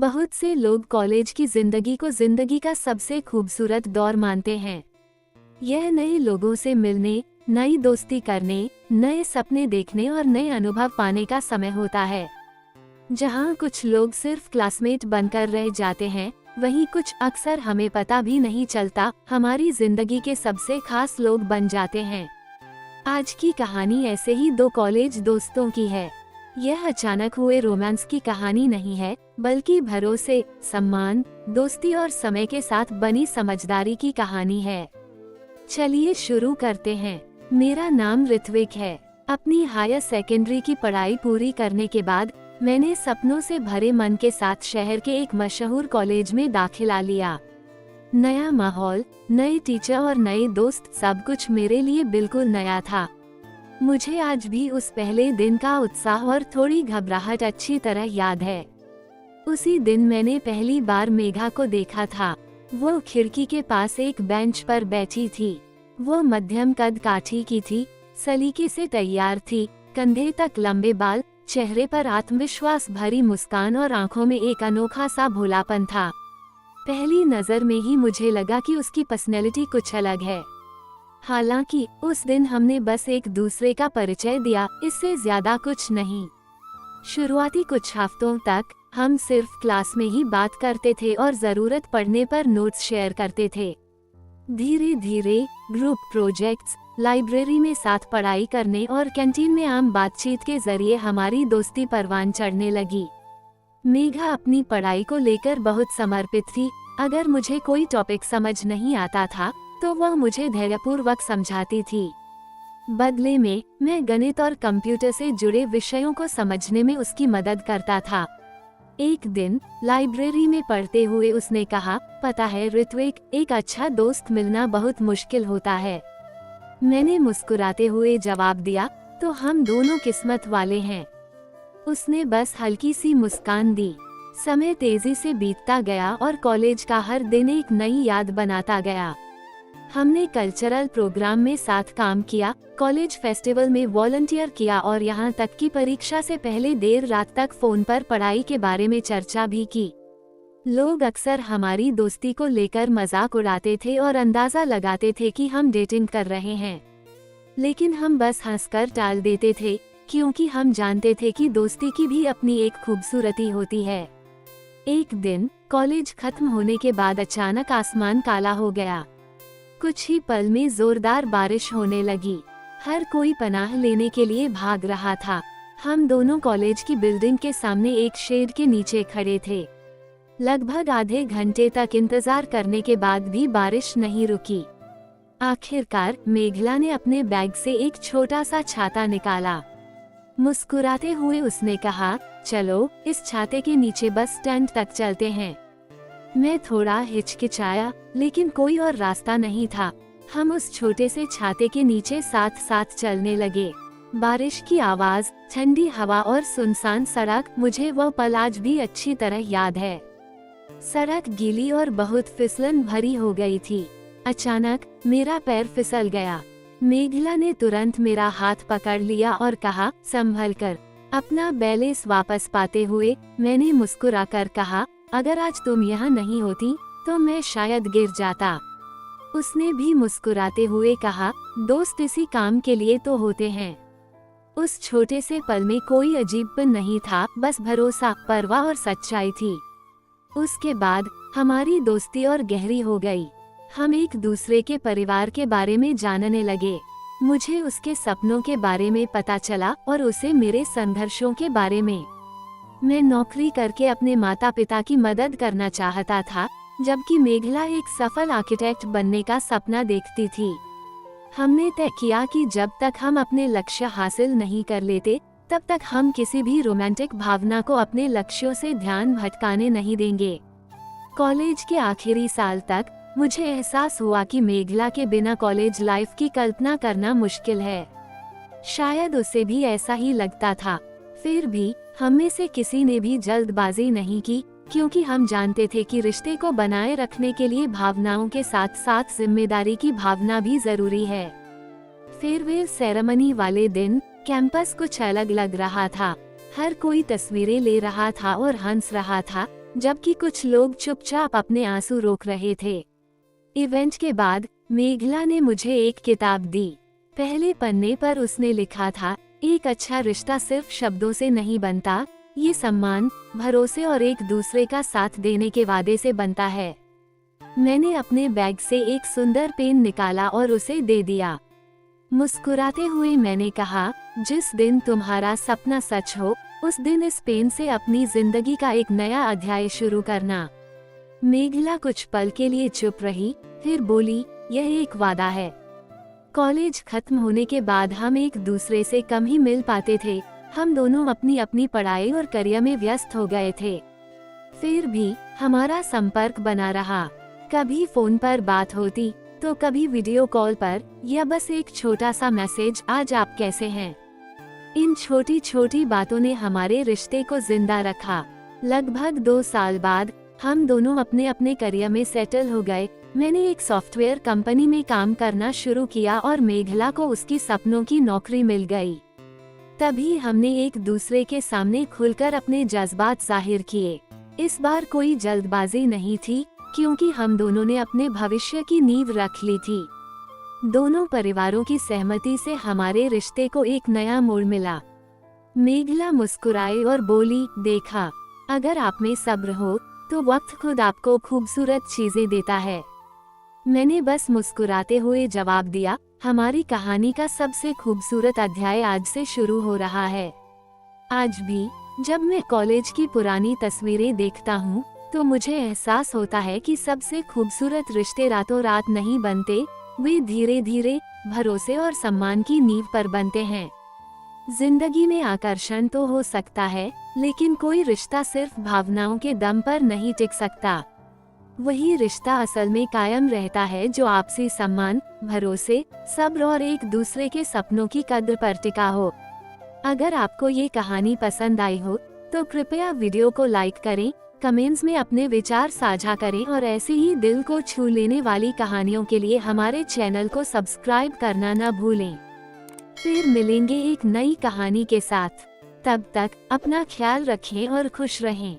बहुत से लोग कॉलेज की जिंदगी को जिंदगी का सबसे खूबसूरत दौर मानते हैं। यह नए लोगों से मिलने, नई दोस्ती करने, नए सपने देखने और नए अनुभव पाने का समय होता है। जहां कुछ लोग सिर्फ क्लासमेट बनकर रह जाते हैं, वहीं कुछ अक्सर हमें पता भी नहीं चलता हमारी जिंदगी के सबसे खास लोग बन जाते हैं। आज की कहानी ऐसे ही दो कॉलेज दोस्तों की है। यह अचानक हुए रोमांस की कहानी नहीं है, बल्कि भरोसे, सम्मान, दोस्ती और समय के साथ बनी समझदारी की कहानी है। चलिए शुरू करते हैं। मेरा नाम ऋत्विक है। अपनी हायर सेकेंडरी की पढ़ाई पूरी करने के बाद मैंने सपनों से भरे मन के साथ शहर के एक मशहूर कॉलेज में दाखिला लिया। नया माहौल, नए टीचर और नए दोस्त, सब कुछ मेरे लिए बिल्कुल नया था। मुझे आज भी उस पहले दिन का उत्साह और थोड़ी घबराहट अच्छी तरह याद है। उसी दिन मैंने पहली बार मेघा को देखा था। वो खिड़की के पास एक बेंच पर बैठी थी। वो मध्यम कद काठी की थी, सलीके से तैयार थी, कंधे तक लंबे बाल, चेहरे पर आत्मविश्वास भरी मुस्कान और आंखों में एक अनोखा सा भोलापन था। पहली नजर में ही मुझे लगा कि उसकी पर्सनैलिटी कुछ अलग है। हालांकि उस दिन हमने बस एक दूसरे का परिचय दिया, इससे ज्यादा कुछ नहीं। शुरुआती कुछ हफ्तों तक हम सिर्फ क्लास में ही बात करते थे और जरूरत पड़ने पर नोट्स शेयर करते थे। धीरे धीरे ग्रुप प्रोजेक्ट्स, लाइब्रेरी में साथ पढ़ाई करने और कैंटीन में आम बातचीत के जरिए हमारी दोस्ती परवान चढ़ने लगी। मेघा अपनी पढ़ाई को लेकर बहुत समर्पित थी। अगर मुझे कोई टॉपिक समझ नहीं आता था तो वह मुझे धैर्यपूर्वक समझाती थी। बदले में मैं गणित और कंप्यूटर से जुड़े विषयों को समझने में उसकी मदद करता था। एक दिन लाइब्रेरी में पढ़ते हुए उसने कहा, पता है ऋत्विक, एक अच्छा दोस्त मिलना बहुत मुश्किल होता है। मैंने मुस्कुराते हुए जवाब दिया, तो हम दोनों किस्मत वाले हैं। उसने बस हल्की सी मुस्कान दी। समय तेजी से बीतता गया और कॉलेज का हर दिन एक नई याद बनाता गया। हमने कल्चरल प्रोग्राम में साथ काम किया, कॉलेज फेस्टिवल में वॉलंटियर किया और यहाँ तक कि परीक्षा से पहले देर रात तक फोन पर पढ़ाई के बारे में चर्चा भी की। लोग अक्सर हमारी दोस्ती को लेकर मजाक उड़ाते थे और अंदाजा लगाते थे कि हम डेटिंग कर रहे हैं, लेकिन हम बस हंसकर टाल देते थे, क्योंकि हम जानते थे कि दोस्ती की भी अपनी एक खूबसूरती होती है। एक दिन कॉलेज खत्म होने के बाद अचानक आसमान काला हो गया। कुछ ही पल में जोरदार बारिश होने लगी। हर कोई पनाह लेने के लिए भाग रहा था। हम दोनों कॉलेज की बिल्डिंग के सामने एक शेड के नीचे खड़े थे। लगभग आधे घंटे तक इंतजार करने के बाद भी बारिश नहीं रुकी। आखिरकार मेघला ने अपने बैग से एक छोटा सा छाता निकाला। मुस्कुराते हुए उसने कहा, चलो इस छाते के नीचे बस स्टैंड तक चलते हैं। मैं थोड़ा हिचकिचाया, लेकिन कोई और रास्ता नहीं था। हम उस छोटे से छाते के नीचे साथ साथ चलने लगे। बारिश की आवाज, ठंडी हवा और सुनसान सड़क, मुझे वह पल आज भी अच्छी तरह याद है। सड़क गीली और बहुत फिसलन भरी हो गई थी। अचानक मेरा पैर फिसल गया। मेघला ने तुरंत मेरा हाथ पकड़ लिया और कहा, संभल कर। अपना बैलेंस वापस पाते हुए मैंने मुस्कुराकर कहा, अगर आज तुम यहाँ नहीं होती तो मैं शायद गिर जाता। उसने भी मुस्कुराते हुए कहा, दोस्त इसी काम के लिए तो होते हैं। उस छोटे से पल में कोई अजीबपन नहीं था, बस भरोसा, परवाह और सच्चाई थी। उसके बाद हमारी दोस्ती और गहरी हो गई। हम एक दूसरे के परिवार के बारे में जानने लगे। मुझे उसके सपनों के बारे में पता चला और उसे मेरे संघर्षों के बारे में। मैं नौकरी करके अपने माता पिता की मदद करना चाहता था, जबकि मेघला एक सफल आर्किटेक्ट बनने का सपना देखती थी। हमने तय किया कि जब तक हम अपने लक्ष्य हासिल नहीं कर लेते, तब तक हम किसी भी रोमांटिक भावना को अपने लक्ष्यों से ध्यान भटकाने नहीं देंगे। कॉलेज के आखिरी साल तक मुझे एहसास हुआ कि मेघला के बिना कॉलेज लाइफ की कल्पना करना मुश्किल है। शायद उसे भी ऐसा ही लगता था। फिर भी हम में से किसी ने भी जल्दबाजी नहीं की, क्योंकि हम जानते थे कि रिश्ते को बनाए रखने के लिए भावनाओं के साथ साथ जिम्मेदारी की भावना भी जरूरी है। फेयरवेल सेरेमनी वाले दिन कैंपस कुछ अलग लग रहा था। हर कोई तस्वीरें ले रहा था और हंस रहा था, जबकि कुछ लोग चुपचाप अपने आंसू रोक रहे थे। इवेंट के बाद मेघला ने मुझे एक किताब दी। पहले पन्ने पर उसने लिखा था, एक अच्छा रिश्ता सिर्फ शब्दों से नहीं बनता, ये सम्मान, भरोसे और एक दूसरे का साथ देने के वादे से बनता है। मैंने अपने बैग से एक सुंदर पेन निकाला और उसे दे दिया। मुस्कुराते हुए मैंने कहा, जिस दिन तुम्हारा सपना सच हो, उस दिन इस पेन से अपनी जिंदगी का एक नया अध्याय शुरू करना। मेघला कुछ पल के लिए चुप रही, फिर बोली, यह एक वादा है। कॉलेज खत्म होने के बाद हम एक दूसरे से कम ही मिल पाते थे। हम दोनों अपनी अपनी पढ़ाई और करियर में व्यस्त हो गए थे। फिर भी हमारा संपर्क बना रहा। कभी फोन पर बात होती तो कभी वीडियो कॉल पर, या बस एक छोटा सा मैसेज, आज आप कैसे हैं। इन छोटी छोटी बातों ने हमारे रिश्ते को जिंदा रखा। लगभग 2 साल बाद हम दोनों अपने अपने करियर में सेटल हो गए। मैंने एक सॉफ्टवेयर कंपनी में काम करना शुरू किया और मेघला को उसकी सपनों की नौकरी मिल गई। तभी हमने एक दूसरे के सामने खुलकर अपने जज्बात जाहिर किए। इस बार कोई जल्दबाजी नहीं थी, क्योंकि हम दोनों ने अपने भविष्य की नींव रख ली थी। दोनों परिवारों की सहमति से हमारे रिश्ते को एक नया मोड़ मिला। मेघला मुस्कुराई और बोली, देखा, अगर आप में सब्र हो तो वक्त खुद आपको खूबसूरत चीजें देता है। मैंने बस मुस्कुराते हुए जवाब दिया, हमारी कहानी का सबसे खूबसूरत अध्याय आज से शुरू हो रहा है। आज भी जब मैं कॉलेज की पुरानी तस्वीरें देखता हूँ तो मुझे एहसास होता है कि सबसे खूबसूरत रिश्ते रातों रात नहीं बनते, वे धीरे धीरे भरोसे और सम्मान की नींव पर बनते हैं। जिंदगी में आकर्षण तो हो सकता है, लेकिन कोई रिश्ता सिर्फ भावनाओं के दम पर नहीं टिक सकता। वही रिश्ता असल में कायम रहता है जो आपसी सम्मान, भरोसे, सब्र और एक दूसरे के सपनों की कद्र पर टिका हो। अगर आपको ये कहानी पसंद आई हो तो कृपया वीडियो को लाइक करें, कमेंट्स में अपने विचार साझा करें और ऐसे ही दिल को छू लेने वाली कहानियों के लिए हमारे चैनल को सब्सक्राइब करना न भूलें। फिर मिलेंगे एक नई कहानी के साथ। तब तक अपना ख्याल रखें और खुश रहें।